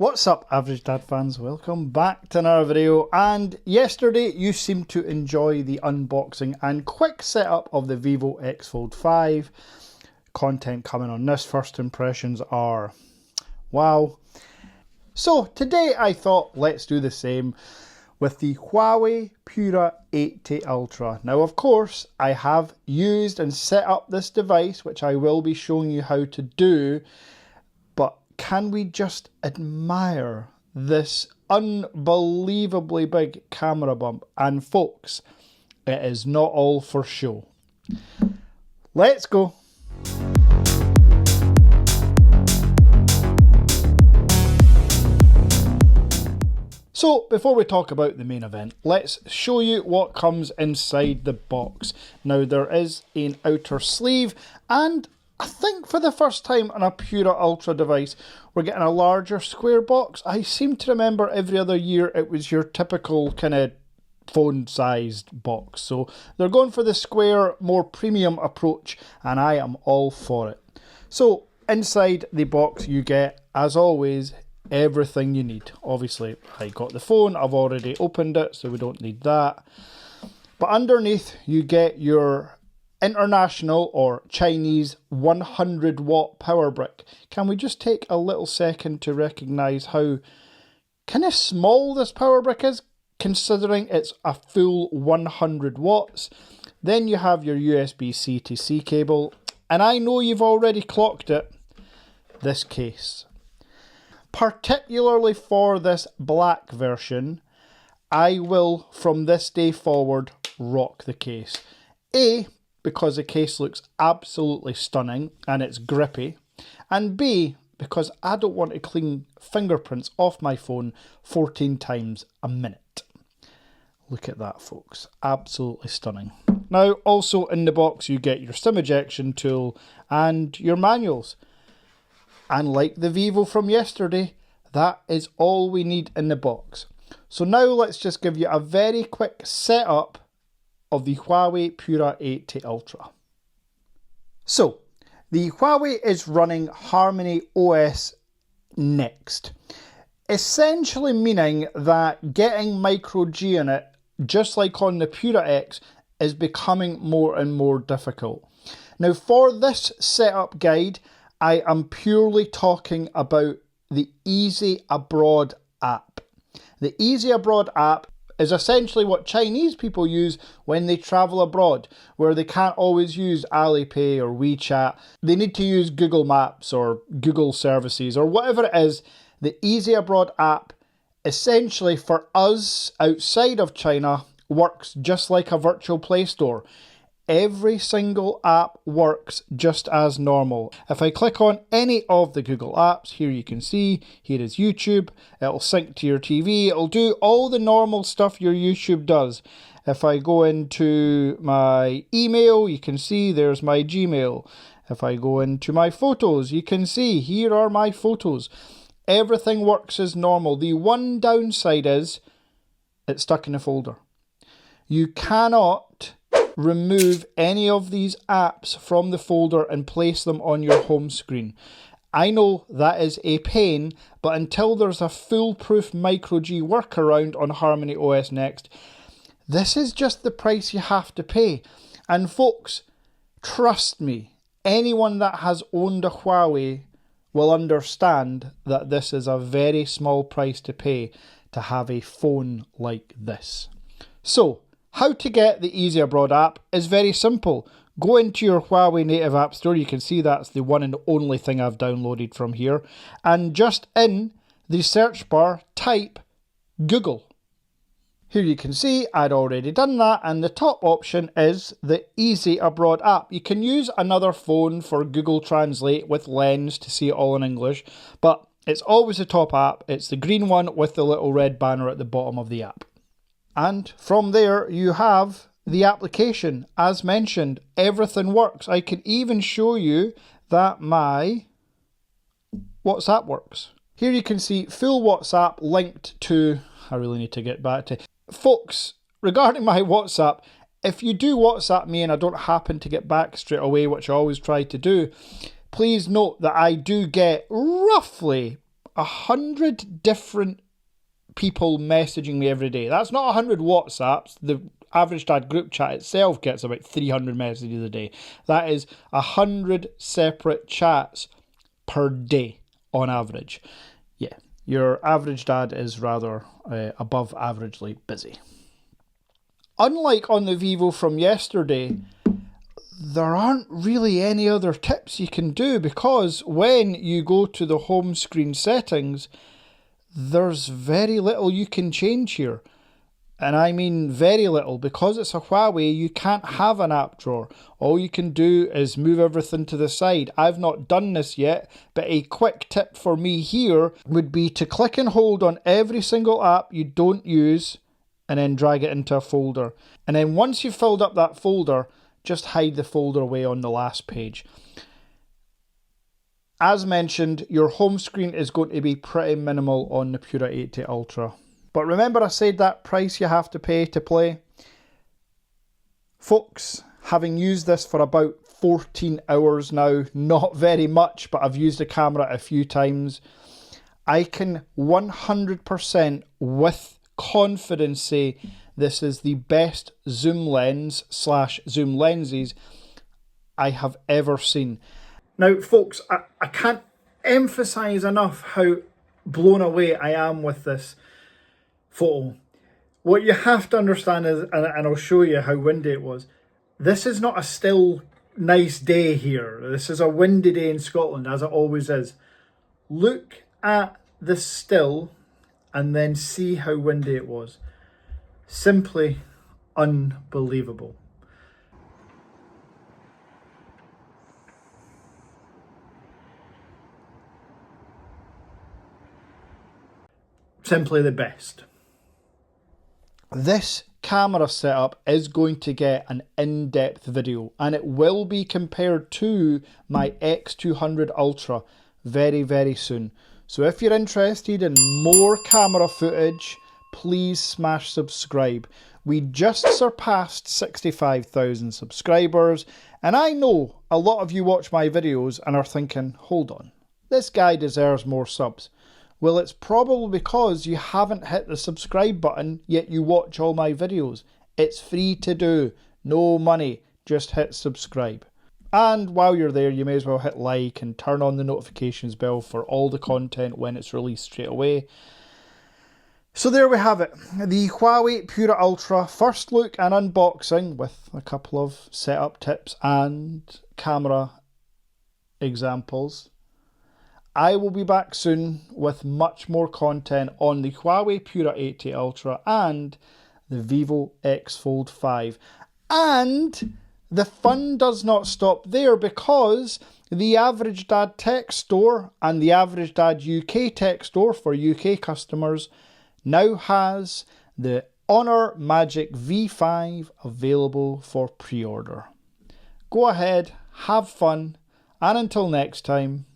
What's up, Average Dad fans? Welcome back to another video. And yesterday you seemed to enjoy the unboxing and quick setup of the Vivo X Fold 5. Content coming on this. First impressions are wow. So today I thought let's do the same with the Huawei Pura 8T Ultra. Now of course I have used and set up this device, which I will be showing you how to do. Can we just admire this unbelievably big camera bump? And folks, it is not all for show. Let's go. So before we talk about the main event, let's show you what comes inside the box. Now there is an outer sleeve, and I think for the first time on a Pura Ultra device, we're getting a larger square box. I seem to remember every other year it was your typical kind of phone-sized box. So they're going for the square, more premium approach, and I am all for it. So inside the box you get, as always, everything you need. Obviously, I got the phone. I've already opened it, so we don't need that. But underneath you get your international or Chinese 100 watt power brick. Can we just take a little second to recognize how kind of small this power brick is, considering it's a full 100 watts. Then you have your USB-C to C cable, and I know you've already clocked it, this case. Particularly for this black version, I will from this day forward rock the case. Because the case looks absolutely stunning and it's grippy, and B, because I don't want to clean fingerprints off my phone 14 times a minute. Look at that, folks. Absolutely stunning. Now, also in the box you get your SIM ejection tool and your manuals. And like the Vivo from yesterday, that is all we need in the box. So now let's just give you a very quick setup of the Huawei Pura 8T Ultra. So, the Huawei is running Harmony OS next, essentially meaning that getting micro G in it, just like on the Pura X, is becoming more and more difficult. Now for this setup guide, I am purely talking about the Easy Abroad app. The Easy Abroad app is essentially what Chinese people use when they travel abroad, where they can't always use Alipay or WeChat. They need to use Google Maps or Google services or whatever it is. The Easy Abroad app, essentially for us outside of China, works just like a virtual Play Store. Every single app works just as normal. If I click on any of the Google apps, here you can see, here is YouTube. It'll sync to your TV. It'll do all the normal stuff your YouTube does. If I go into my email, you can see there's my Gmail. If I go into my photos, you can see here are my photos. Everything works as normal. The one downside is it's stuck in a folder. You cannot remove any of these apps from the folder and place them on your home screen. I know that is a pain, but until there's a foolproof micro G workaround on Harmony OS Next, this is just the price you have to pay. And folks, trust me, anyone that has owned a Huawei will understand that this is a very small price to pay to have a phone like this. So, how to get the Easy Abroad app is very simple. Go into your Huawei native app store. You can see that's the one and only thing I've downloaded from here. And just in the search bar, type Google. Here you can see I'd already done that, and the top option is the Easy Abroad app. You can use another phone for Google Translate with Lens to see it all in English, but it's always the top app. It's the green one with the little red banner at the bottom of the app. And from there you have the application. As mentioned, everything works. I can even show you that my WhatsApp works. Here you can see full WhatsApp linked to, I really need to get back to, folks, regarding my WhatsApp, if you do WhatsApp me and I don't happen to get back straight away, which I always try to do, please note that I do get roughly 100 different people messaging me every day. That's not 100 WhatsApps. The average dad group chat itself gets about 300 messages a day. That is 100 separate chats per day on average. Yeah, your average dad is rather above averagely busy. Unlike on the Vivo from yesterday, there aren't really any other tips you can do, because when you go to the home screen settings, there's very little you can change here. And I mean very little. Because it's a Huawei, you can't have an app drawer. All you can do is move everything to the side. I've not done this yet, but a quick tip for me here would be to click and hold on every single app you don't use and then drag it into a folder. And then once you've filled up that folder, just hide the folder away on the last page. As mentioned, your home screen is going to be pretty minimal on the Pura 80 Ultra. But remember I said that price you have to pay to play? Folks, having used this for about 14 hours now, not very much, but I've used the camera a few times, I can 100% with confidence say this is the best zoom lens / zoom lenses I have ever seen. Now folks, I can't emphasize enough how blown away I am with this photo. What you have to understand is, and I'll show you how windy it was, this is not a still nice day here. This is a windy day in Scotland, as it always is. Look at the still and then see how windy it was. Simply unbelievable. Simply the best. This camera setup is going to get an in-depth video, and it will be compared to my X200 Ultra very, very soon. So if you're interested in more camera footage, please smash subscribe. We just surpassed 65,000 subscribers, and I know a lot of you watch my videos and are thinking, hold on, this guy deserves more subs. Well, it's probably because you haven't hit the subscribe button, yet you watch all my videos. It's free to do, no money, just hit subscribe. And while you're there, you may as well hit like and turn on the notifications bell for all the content when it's released straight away. So there we have it, the Huawei Pura Ultra first look and unboxing with a couple of setup tips and camera examples. I will be back soon with much more content on the Huawei Pura 80 Ultra and the Vivo X Fold 5. And the fun does not stop there, because the Average Dad Tech Store and the Average Dad UK Tech Store for UK customers now has the Honor Magic V5 available for pre-order. Go ahead, have fun, and until next time,